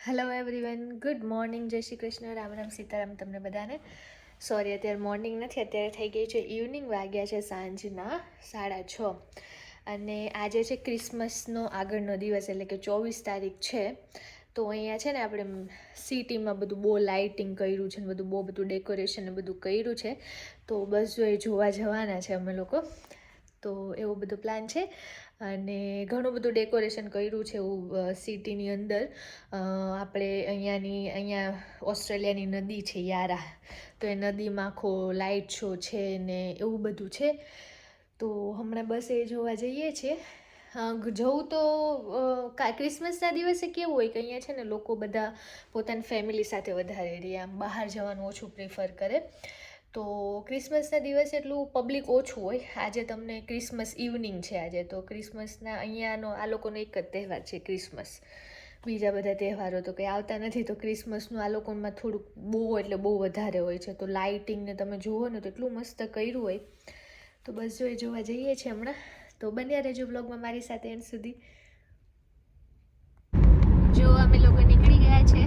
Hello everyone, good morning, જય શ્રી કૃષ્ણ, રામ રામ સીતારામ તમને બધાને. સોરી, અત્યારે મોર્નિંગ નથી, અત્યારે થઈ ગઈ છે ઇવનિંગ, વાગ્યા છે સાંજના 6:30 અને આજે છે ક્રિસમસનો આગળનો દિવસ એટલે કે 24 તારીખ છે. તો અહીંયા છે ને આપણે સિટીમાં બધું બહુ લાઇટિંગ કર્યું છે ને બધું ડેકોરેશન ને બધું કર્યું છે. તો બસ જો એ જોવા જવાના છે અમે લોકો. તો એવો બધો પ્લાન છે અને ઘણું બધું ડેકોરેશન કર્યું છે એવું સિટીની અંદર. આપણે અહીંયા ઓસ્ટ્રેલિયાની નદી છે યારા, તો એ નદીમાં આખો લાઇટ શો છે ને એવું બધું છે. તો હમણાં બસ એ જોવા જઈએ છીએ. જવું તો ક્રિસમસના દિવસે કેવું હોય કે અહીંયા છે ને લોકો બધા પોતાની ફેમિલી સાથે વધારે રહે, આમ બહાર જવાનું ઓછું પ્રિફર કરે. તો ક્રિસમસના દિવસે એટલું પબ્લિક ઓછું હોય. આજે તમને ક્રિસમસ ઇવનિંગ છે આજે, તો ક્રિસમસના અહીંયાનો આ લોકોનો એક જ તહેવાર છે ક્રિસમસ. બીજા બધા તહેવારો તો કંઈ આવતા નથી. તો ક્રિસમસનું આ લોકોમાં થોડુંક બહુ વધારે હોય છે. તો લાઇટિંગને તમે જુઓ ને તો એટલું મસ્ત કર્યું હોય. તો બસ જો એ જોવા જઈએ છીએ હમણાં. તો બન્યા રહેજો બ્લોગમાં મારી સાથે એન્ડ સુધી. જો અમે લોકો નીકળી ગયા છે.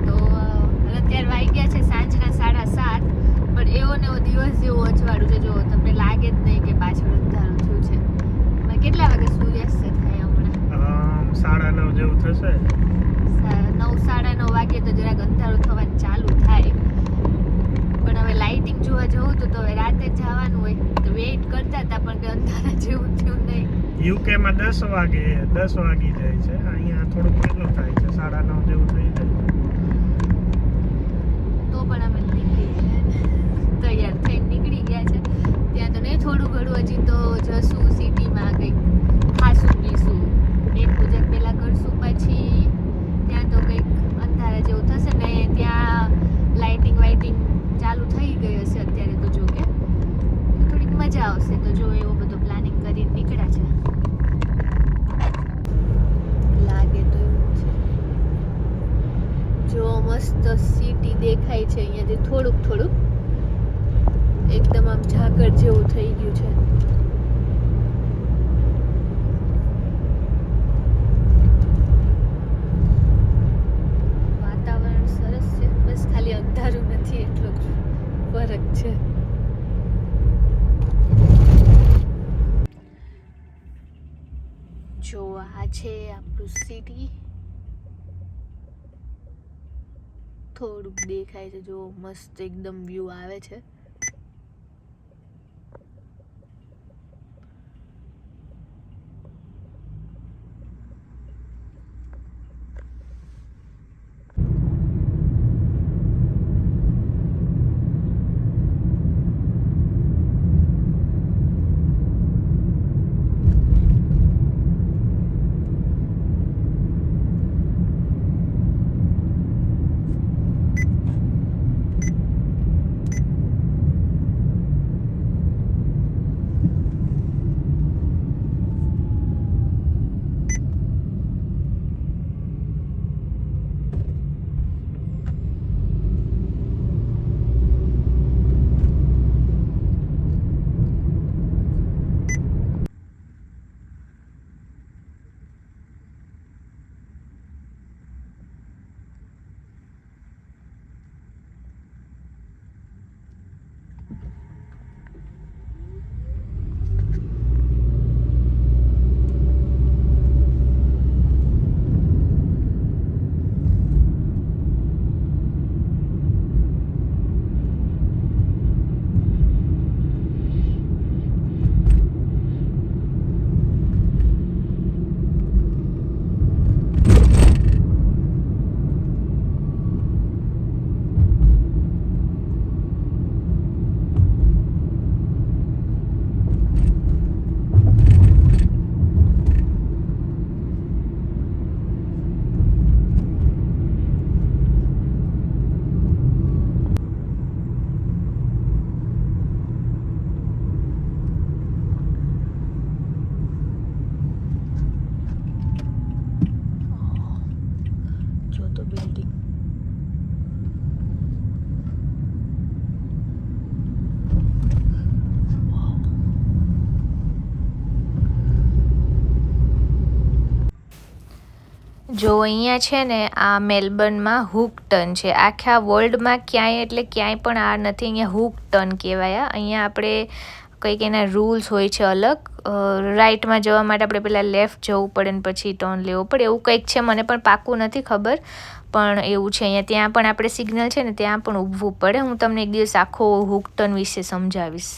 તો અત્યારે વાગ્યા છે સાંજના 7:30, પણ એવો ને એવો દિવસ જેવું અજવાળું છે. જો તમને લાગે જ નહીં કે પાછળ અંધારું થયું છે. કેટલા વાગે સૂર્યાસ્ત થાય હમણાં? 9:30 જેવું થશે. 9-9:30 વાગે તો જરાક અંધારું થવાનું ચાલુ થાય. પણ હવે લાઇટિંગ જોવા જવું તો હવે રાતે જ જવાનું હોય તો વેઇટ કરતા હતા, પણ કે અંધારા જેવું થયું નહીં. યુકેમાં 10 વાગી જાય છે, અહીંયા થોડુંક વહેલું થાય છે, 9:30 જેવું થઈ જાય. તો પણ અમે નીકળી ગયા, તૈયાર થઈને નીકળી ગયા છે. ત્યાં તો નહીં, થોડું ઘણું હજી તો જશું સિટીમાં, કંઈક ખાશું પીશું, એક પૂજા પહેલાં કરશું, પછી ત્યાં તો કંઈક અંધારા જેવું થશે ને. ત્યાં લાઇટિંગ ચાલુ થઈ ગઈ હશે અત્યારે તો, જો કે થોડીક મજા આવશે. તો જો એવો બધો પ્લાનિંગ કરીને નીકળ્યા છે. લાગે તો એવું છે. જો મસ્ત સિટી દેખાય છે અહીંયાથી થોડુંક એકદમ આમ ઝાકળ જેવું થઈ ગયું છે. વાતાવરણ સરસ છે, બસ ખાલી અંધારું નથી એટલો જ ફરક છે. જો આ છે આપણું સિટી, થોડુંક દેખાય છે. જો મસ્ત એકદમ વ્યૂ આવે છે. જો અહીંયા છે ને આ મેલબર્નમાં હુક ટર્ન છે, આખા વર્લ્ડમાં ક્યાંય એટલે ક્યાંય પણ આ નથી, અહીંયા હુક ટર્ન કહેવાય. અહીંયા આપણે કંઈક એના રૂલ્સ હોય છે અલગ. રાઈટમાં જવા માટે આપણે પહેલાં લેફ્ટ જવું પડે ને પછી ટર્ન લેવો પડે, એવું કંઈક છે, મને પણ પાક્કું નથી ખબર, પણ એવું છે અહીંયા. ત્યાં પણ આપણે સિગ્નલ છે ને ત્યાં પણ ઊભવું પડે. હું તમને એક દિવસ આખો હુક ટર્ન વિશે સમજાવીશ.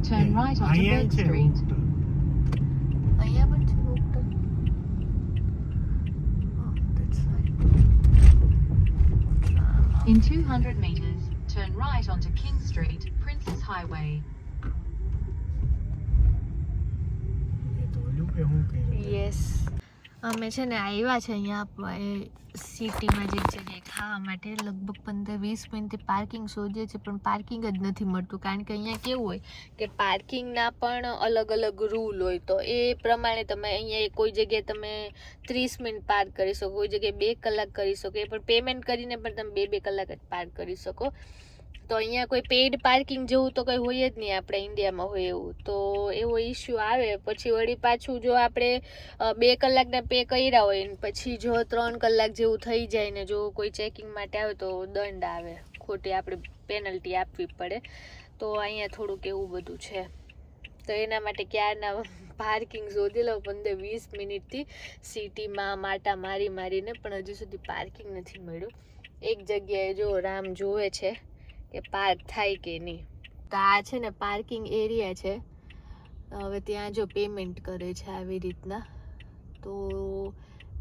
Turn right onto અહીંયા Bird છે Street. hook turn. અહીંયા પણ છે hook turn. In 200 meters, turn right onto King Street, Princess Highway. એ તો ઓલું કે હું કહ્યું? યસ, અમે છે ને આવ્યા છે અહીંયા સિટીમાં જે જગ્યાએ ખાવા માટે. લગભગ 15-20 મિનિટથી પાર્કિંગ શોધીએ છીએ પણ પાર્કિંગ જ નથી મળતું, કારણ કે અહીંયા કેવું હોય કે પાર્કિંગના પણ અલગ અલગ રૂલ હોય. તો એ પ્રમાણે તમે અહીંયા કોઈ જગ્યાએ તમે 30 મિનિટ પાર્ક કરી શકો, કોઈ જગ્યાએ 2 કલાક કરી શકો, એ પણ પેમેન્ટ કરીને પણ તમે 2 કલાક જ પાર્ક કરી શકો. તો અહીંયા કોઈ પેઇડ પાર્કિંગ જેવું તો કંઈ હોય જ નહીં આપણે ઇન્ડિયામાં હોય એવું. તો એવો ઇસ્યુ આવે. પછી વળી પાછું જો આપણે 2 કલાકના પે કર્યા હોય ને પછી જો 3 કલાક જેવું થઈ જાય ને જો કોઈ ચેકિંગ માટે આવે તો દંડ આવે, ખોટી આપણે પેનલ્ટી આપવી પડે. તો અહીંયા થોડુંક એવું બધું છે. તો એના માટે ક્યારના પાર્કિંગ શોધી લો 15-20 મિનિટથી સિટીમાં માટા મારીને, પણ હજુ સુધી પાર્કિંગ નથી મળ્યું. એક જગ્યાએ જો રામ જોવે છે કે પાર્ક થાય કે નહીં. તો આ છે ને પાર્કિંગ એરિયા છે. હવે ત્યાં જો પેમેન્ટ કરે છે આવી રીતના, તો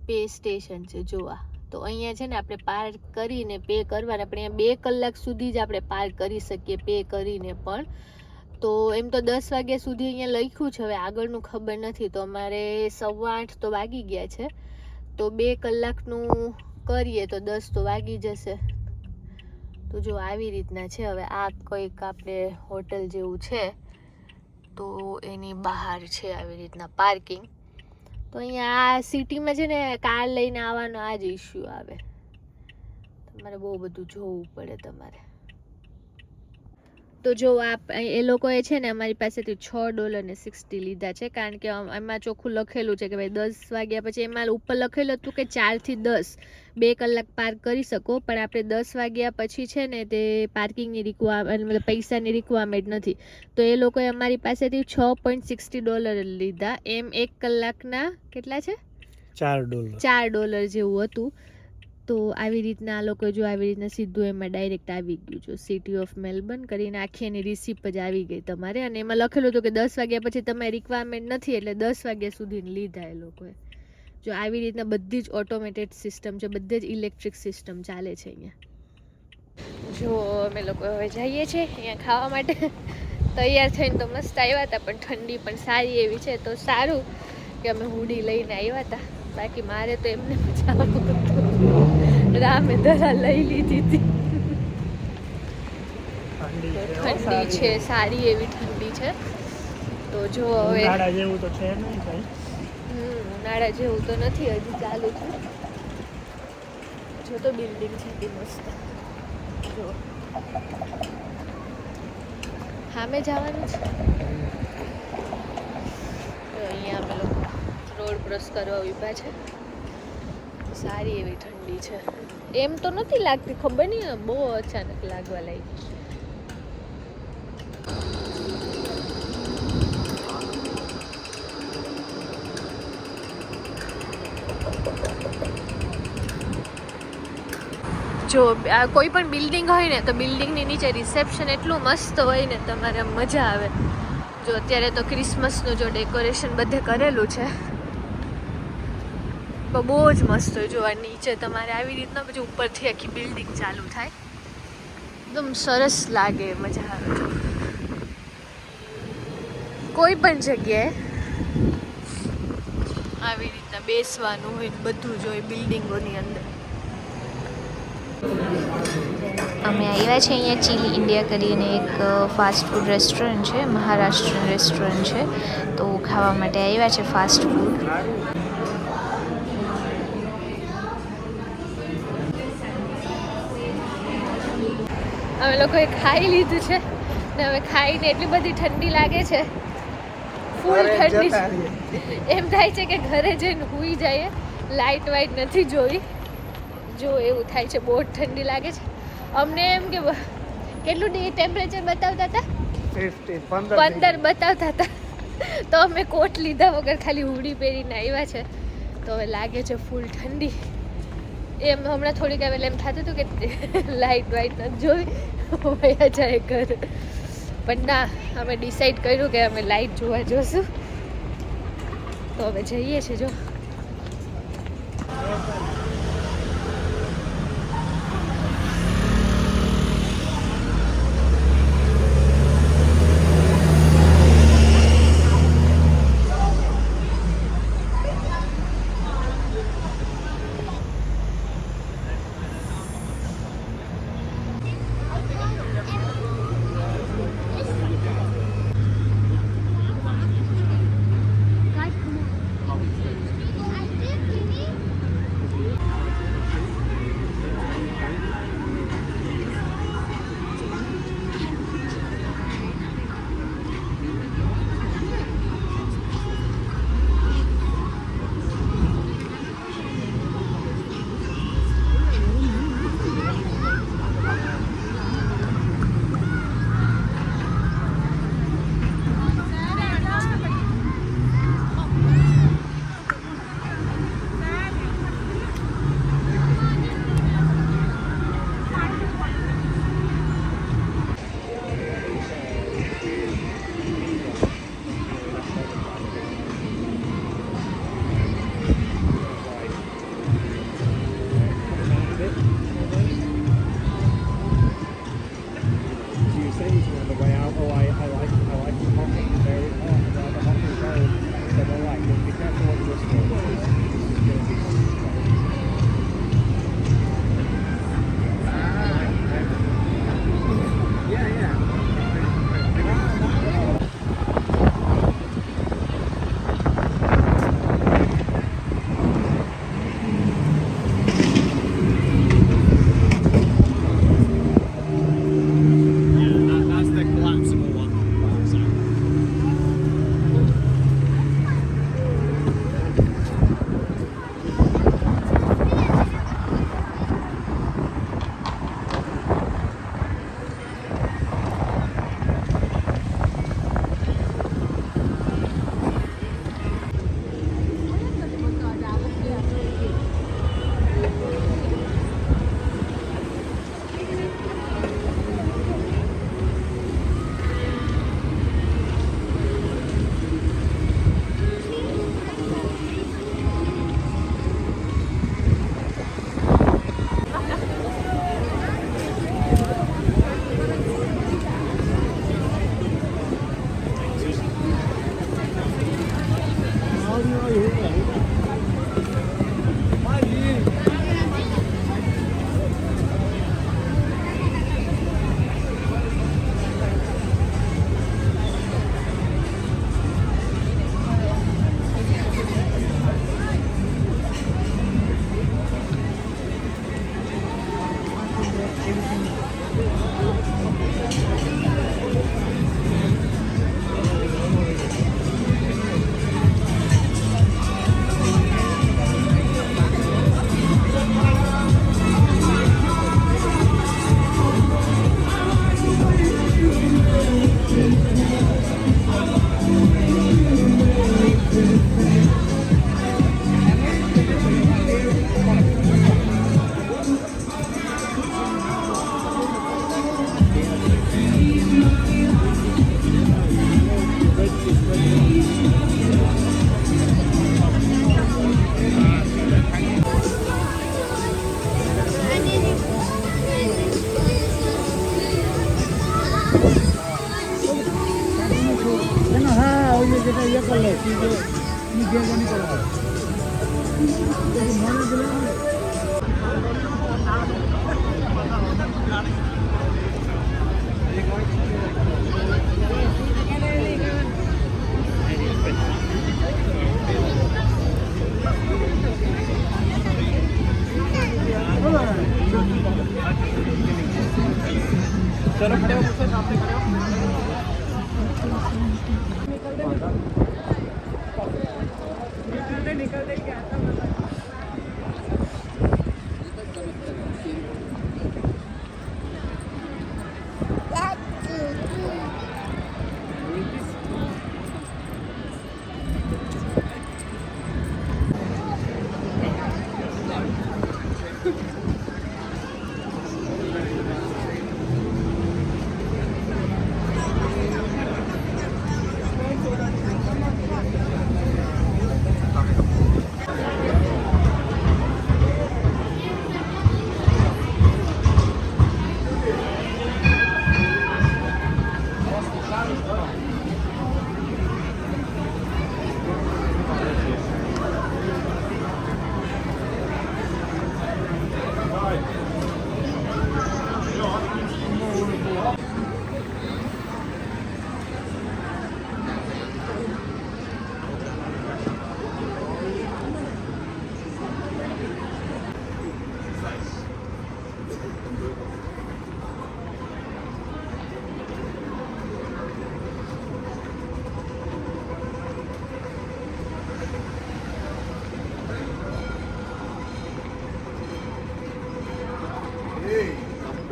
પે સ્ટેશન છે જોવા. તો અહીંયા છે ને આપણે પાર્ક કરીને પે કરવાના, આપણે અહીંયા 2 કલાક સુધી જ આપણે પાર્ક કરી શકીએ પે કરીને પણ. તો એમ તો 10 વાગ્યા સુધી અહીંયા લખ્યું છે, હવે આગળનું ખબર નથી. તો અમારે 8:15 તો વાગી ગયા છે, તો 2 કલાકનું કરીએ તો 10 તો વાગી જશે. તો જો આવી રીતના છે. હવે આ કંઈક આપણે હોટલ જેવું છે, તો એની બહાર છે આવી રીતના પાર્કિંગ. તો અહીંયા આ સિટીમાં છે ને કાર લઈને આવવાનો આ જ ઇસ્યુ આવે, તમારે બહુ બધું જોવું પડે તમારે. તો જો એ લોકોએ છે ને અમારી પાસેથી $6.60 લીધા છે, કારણ કે એમાં ચોખ્ખું લખેલું છે કે ભાઈ 10 વાગ્યા પછી, એમાં ઉપર લખેલું હતું કે 4 થી 10 2 કલાક પાર્ક કરી શકો, પણ આપણે 10 વાગ્યા પછી છે ને તે પાર્કિંગની મતલબ પૈસાની રિક્વાયરમેન્ટ નથી. તો એ લોકોએ અમારી પાસેથી $6.60 લીધા. એમ 1 કલાકના કેટલા છે? $4 જેવું હતું. તો આવી રીતના આ લોકો જો આવી રીતના સીધું એમાં ડાયરેક્ટ આવી ગયું, જો સિટી ઓફ મેલબર્ન કરીને આખી એની રિસિપ્ટ જ આવી ગઈ તમારે. અને એમાં લખેલું હતું કે 10 વાગ્યા પછી તમે રિક્વાયરમેન્ટ નથી, એટલે 10 વાગ્યા સુધી લીધા એ લોકોએ. જો આવી રીતના બધી જ ઓટોમેટેડ સિસ્ટમ છે, બધે જ ઇલેક્ટ્રિક સિસ્ટમ ચાલે છે અહીંયા. જો અમે લોકો હવે જઈએ છીએ અહીંયા ખાવા માટે. તૈયાર થઈને તો મસ્ત આવ્યા હતા, પણ ઠંડી પણ સારી એવી છે. તો સારું કે અમે હુડી લઈને આવ્યા હતા, બાકી મારે તો એમને મજા રામે દરા લઈ લીધી હતી. ઠંડી છે, સારી એવી ઠંડી છે. તો જો હવે ઉનાળા જેવું તો છે નહીં કઈ. ઉનાળા જેવું તો નથી, હજી ચાલુ છે. જો તો બિલ્ડિંગ છે મસ્ત. જો સામે જવાનું છે. તો અહીંયા અમે લોકો રોડ ક્રોસ કરવા ઊભા છે. સારી એવી ઠંડી છે, એમ તો નથી લાગતી, ખબર નહીં બહુ અચાનક લાગવા લાગી. જો કોઈ પણ બિલ્ડિંગ હોય ને તો બિલ્ડિંગની નીચે રિસેપ્શન એટલું મસ્ત હોય ને, તમારે મજા આવે. જો અત્યારે તો ક્રિસમસનું જો ડેકોરેશન બધે કરેલું છે, તો બહુ જ મસ્ત હોય. જો આ નીચે તમારે આવી રીતના પછી ઉપરથી આખી બિલ્ડિંગ ચાલુ થાય, એકદમ સરસ લાગે, મજા આવે. જો કોઈ પણ જગ્યાએ આવી રીતના બેસવાનું હોય, બધું જ હોય બિલ્ડિંગોની અંદર. અમે આવ્યા છે અહીંયા ચીલી ઇન્ડિયા કરીને એક ફાસ્ટ ફૂડ રેસ્ટોરન્ટ છે, મહારાષ્ટ્રન રેસ્ટોરન્ટ છે. તો ખાવા માટે આવ્યા છે ફાસ્ટ ફૂડ. અમે લોકોએ ખાઈ લીધું છે ને હવે ખાઈને એટલી બધી ઠંડી લાગે છે, ફૂલ ઠંડી છે. એમ થાય છે કે ઘરે જઈને સૂઈ જઈએ, લાઇટ વાઇટ નથી જોઈ, જો એવું થાય છે, બહુ ઠંડી લાગે છે અમને. એમ કે કેટલું ટેમ્પરેચર બતાવતા હતા, 15 બતાવતા હતા, તો અમે કોટ લીધા વગર ખાલી હુડી પહેરીને આવ્યા છે. તો હવે લાગે છે ફૂલ ઠંડી. એમ હમણાં થોડીક વાર એમ થતું હતું કે લાઇટ વાઇટ નથી જોઈ, વયા જાય ઘર, પણ ના, અમે ડિસાઈડ કર્યું કે અમે લાઇટ જોવા જોશું. તો હવે જઈએ છીએ. જો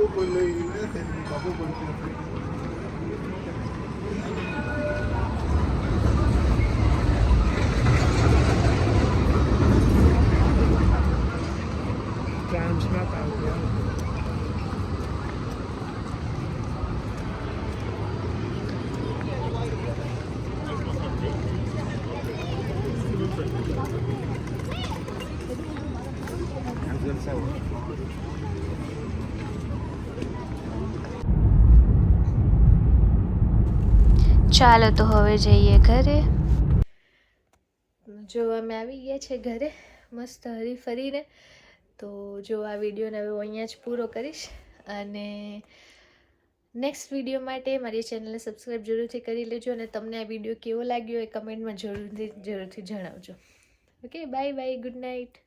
Tampoco le tampoco le ટ્રાન્સમાં પાવ ચાલો તો હવે જઈએ ઘરે. જો અમે આવી ગયા છે ઘરે મસ્ત હરી ફરીને. તો જો આ વિડીયોને હવે હું અહીંયા જ પૂરો કરીશ અને નેક્સ્ટ વિડીયો માટે મારી ચેનલને સબસ્ક્રાઈબ જરૂરથી કરી લેજો અને તમને આ વિડીયો કેવો લાગ્યો એ કમેન્ટમાં જરૂરથી જણાવજો. Okay, bye bye, good night.